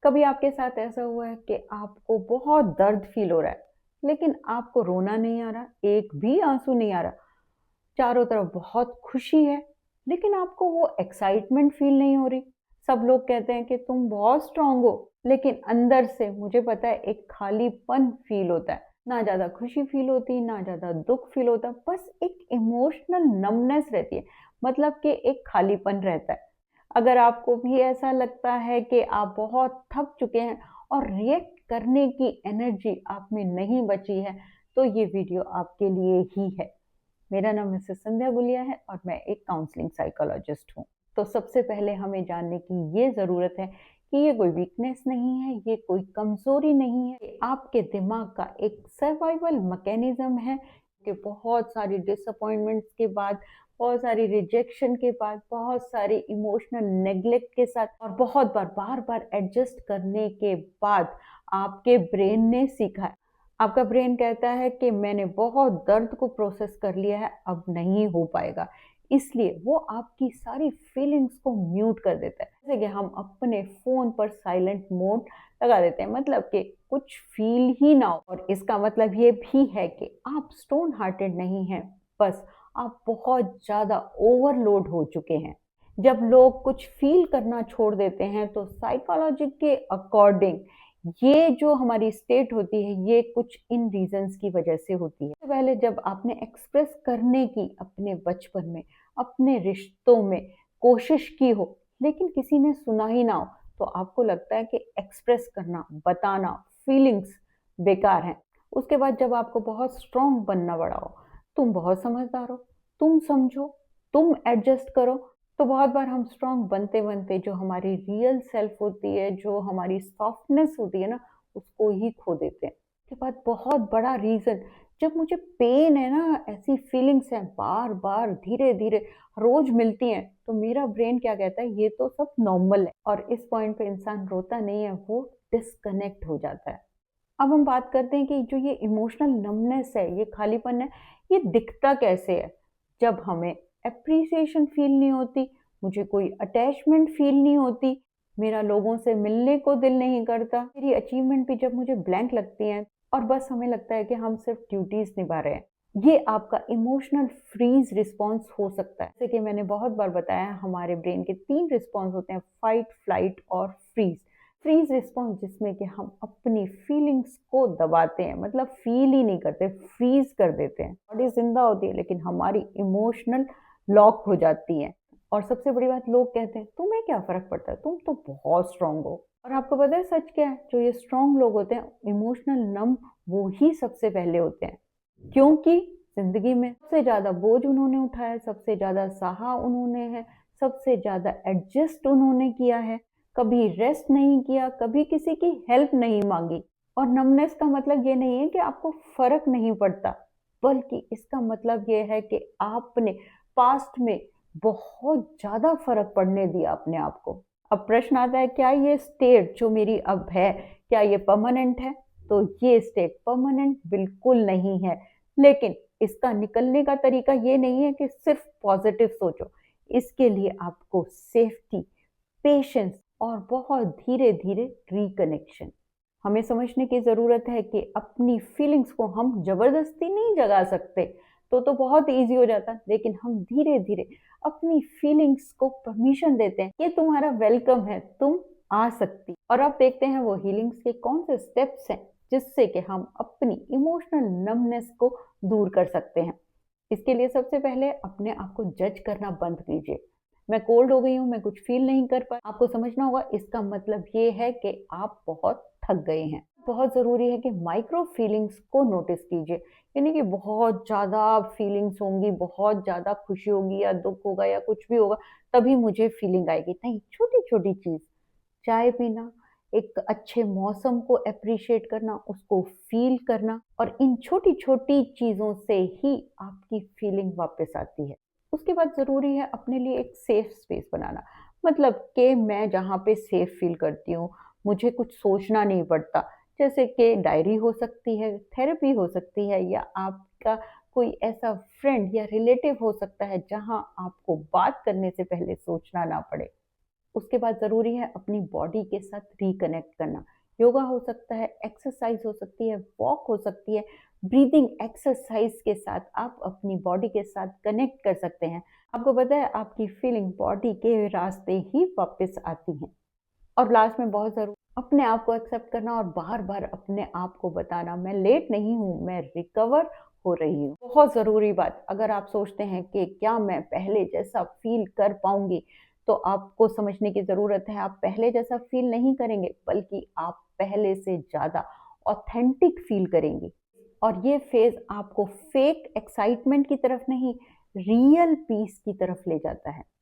कभी आपके साथ ऐसा हुआ है कि आपको बहुत दर्द फील हो रहा है, लेकिन आपको रोना नहीं आ रहा, एक भी आंसू नहीं आ रहा, चारों तरफ बहुत खुशी है, लेकिन आपको वो एक्साइटमेंट फील नहीं हो रही। सब लोग कहते हैं कि तुम बहुत स्ट्रांग हो, लेकिन अंदर से मुझे पता है एक खालीपन फील होता है। ना ज़्यादा खुशी फील होती, ना ज़्यादा दुःख फील होता, बस एक इमोशनल नमनेस रहती है, मतलब कि एक खालीपन रहता है। अगर आपको भी ऐसा लगता है कि आप बहुत थक चुके हैं और रिएक्ट करने की एनर्जी आप में नहीं बची है, तो ये वीडियो आपके लिए ही है। मेरा नाम मिसेस संध्या गुलिया है और मैं एक काउंसलिंग साइकोलॉजिस्ट हूँ। तो सबसे पहले हमें जानने की ये ज़रूरत है कि ये कोई वीकनेस नहीं है, ये कोई कमज़ोरी नहीं है, ये आपके दिमाग का एक सर्वाइवल मैकेनिज़्म है कि बहुत सारी डिसअपॉइंटमेंट्स के बाद, बहुत सारी रिजेक्शन के बाद, बहुत सारी इमोशनल नेग्लेक्ट के साथ और बहुत बार-बार एडजस्ट करने के बाद आपके ब्रेन ने सीखा है। आपका ब्रेन कहता है कि मैंने बहुत दर्द को प्रोसेस कर लिया है, अब नहीं हो पाएगा। इसलिए वो आपकी सारी फीलिंग्स को म्यूट कर देता है। जैसे कि हम अपने फ़ोन पर साइलेंट मोड लगा देते हैं, मतलब कि कुछ फ़ील ही ना हो। और इसका मतलब ये भी है कि आप स्टोन हार्टेड नहीं हैं, बस आप बहुत ज़्यादा ओवरलोड हो चुके हैं। जब लोग कुछ फ़ील करना छोड़ देते हैं, तो साइकोलॉजी के अकॉर्डिंग ये जो हमारी स्टेट होती है, ये कुछ इन रीजंस की वजह से होती है। सबसे पहले जब आपने एक्सप्रेस करने की अपने बचपन में, अपने रिश्तों में कोशिश की हो, लेकिन किसी ने सुना ही ना हो, तो आपको लगता है कि एक्सप्रेस करना, बताना, फीलिंग्स बेकार हैं। उसके बाद जब आपको बहुत स्ट्रांग बनना पड़ा हो, तुम बहुत समझदार हो, तुम समझो, तुम एडजस्ट करो, तो बहुत बार हम स्ट्रांग बनते-बनते जो हमारी रियल सेल्फ होती है, जो हमारी सॉफ्टनेस होती है ना, उसको ही खो देते हैं। उसके बाद बहुत बड़ा रीज़न, जब मुझे पेन है ना, ऐसी फीलिंग्स हैं बार-बार, धीरे-धीरे रोज़ मिलती हैं, तो मेरा ब्रेन क्या कहता है, ये तो सब नॉर्मल है और इस पॉइंट पे इंसान रोता नहीं है, वो डिस्कनेक्ट हो जाता है। अब हम बात करते हैं कि जो ये इमोशनल नमनेस है, ये खालीपन है, ये दिखता कैसे है? जब हमें एप्रिसिएशन फ़ील नहीं होती, मुझे कोई अटैचमेंट फ़ील नहीं होती, मेरा लोगों से मिलने को दिल नहीं करता, मेरी अचीवमेंट भी जब मुझे ब्लैंक लगती हैं और बस हमें लगता है कि हम सिर्फ़ ड्यूटीज़ निभा रहे हैं। ये आपका इमोशनल फ्रीज़ रिस्पॉन्स हो सकता है। जैसे कि मैंने बहुत बार बताया, हमारे ब्रेन के 3 रिस्पॉन्स होते हैं, फाइट, फ्लाइट और फ्रीज़। फ्रीज़ रिस्पॉन्स जिसमें कि हम अपनी फीलिंग्स को दबाते हैं, मतलब फ़ील ही नहीं करते, फ्रीज़ कर देते हैं। बॉडी ज़िंदा होती है, लेकिन हमारी इमोशनल लॉक हो जाती है। और सबसे बड़ी बात, लोग कहते हैं, "तुम्हें क्या फ़र्क पड़ता है? तुम तो बहुत स्ट्रॉन्ग हो।" और आपको पता है सच क्या है? जो ये स्ट्रॉन्ग लोग होते हैं, इमोशनल नम, वो ही सबसे पहले होते हैं। क्योंकि ज़िंदगी में सबसे ज़्यादा बोझ उन्होंने उठाया है, सबसे ज़्यादा सहा उन्होंने है, सबसे ज़्यादा एडजस्ट उन्होंने किया है, कभी रेस्ट नहीं किया, कभी किसी की हेल्प नहीं माँगी। और नमनेस का मतलब ये नहीं है कि आपको फ़र्क नहीं पड़ता, बल्कि इसका मतलब ये है कि आपने पास्ट में बहुत ज़्यादा फ़र्क पड़ने दिया अपने आप को। अब प्रश्न आता है, क्या ये स्टेट जो मेरी अब है, क्या ये परमानेंट है? तो ये स्टेट परमानेंट बिल्कुल नहीं है। लेकिन इसका निकलने का तरीका ये नहीं है कि सिर्फ पॉजिटिव सोचो। इसके लिए आपको सेफ्टी, पेशेंस और बहुत धीरे-धीरे रिकनेक्शन, हमें समझने की ज़रूरत है कि अपनी फीलिंग्स को हम ज़बरदस्ती नहीं जगा सकते, तो बहुत ईज़ी हो जाता, लेकिन हम धीरे-धीरे अपनी फीलिंग्स को परमिशन देते हैं, ये तुम्हारा वेलकम है, तुम आ सकती। और अब देखते हैं वो हीलिंग्स के कौन से स्टेप्स हैं, जिससे कि हम अपनी इमोशनल नमनेस को दूर कर सकते हैं। इसके लिए सबसे पहले अपने आप को जज करना बंद कीजिए। मैं कोल्ड हो गई हूँ, मैं कुछ फ़ील नहीं कर पाई। आपको समझना होगा, इसका मतलब ये है कि आप बहुत थक गए हैं। बहुत ज़रूरी है कि माइक्रो फीलिंग्स को नोटिस कीजिए। यानी कि बहुत ज़्यादा फीलिंग्स होंगी, बहुत ज़्यादा खुशी होगी या दुःख होगा या कुछ भी होगा, तभी मुझे फीलिंग आएगी। नहीं, छोटी-छोटी चीज़, चाय पीना, एक अच्छे मौसम को एप्रिशिएट करना, उसको फ़ील करना, और इन छोटी-छोटी चीज़ों से ही आपकी फीलिंग वापस आती है। उसके बाद ज़रूरी है अपने लिए एक सेफ स्पेस बनाना, मतलब कि मैं जहाँ पे सेफ फ़ील करती हूँ, मुझे कुछ सोचना नहीं पड़ता। जैसे कि डायरी हो सकती है, थेरेपी हो सकती है, या आपका कोई ऐसा फ्रेंड या रिलेटिव हो सकता है, जहाँ आपको बात करने से पहले सोचना ना पड़े। उसके बाद ज़रूरी है अपनी बॉडी के साथ रिकनेक्ट करना। योगा हो सकता है, एक्सरसाइज हो सकती है, वॉक हो सकती है, ब्रीदिंग एक्सरसाइज के साथ आप अपनी बॉडी के साथ कनेक्ट कर सकते हैं। आपको पता है आपकी फीलिंग बॉडी के रास्ते ही वापस आती हैं। और लास्ट में बहुत ज़रूरी अपने आप को एक्सेप्ट करना और बार-बार अपने आप को बताना, मैं लेट नहीं हूँ, मैं रिकवर हो रही हूँ। बहुत ज़रूरी बात, अगर आप सोचते हैं कि क्या मैं पहले जैसा फ़ील कर पाऊँगी, तो आपको समझने की ज़रूरत है, आप पहले जैसा फ़ील नहीं करेंगे, बल्कि आप पहले से ज़्यादा ऑथेंटिक फ़ील करेंगी। और ये फ़ेज़ आपको फ़ेक एक्साइटमेंट की तरफ नहीं, रियल पीस की तरफ ले जाता है।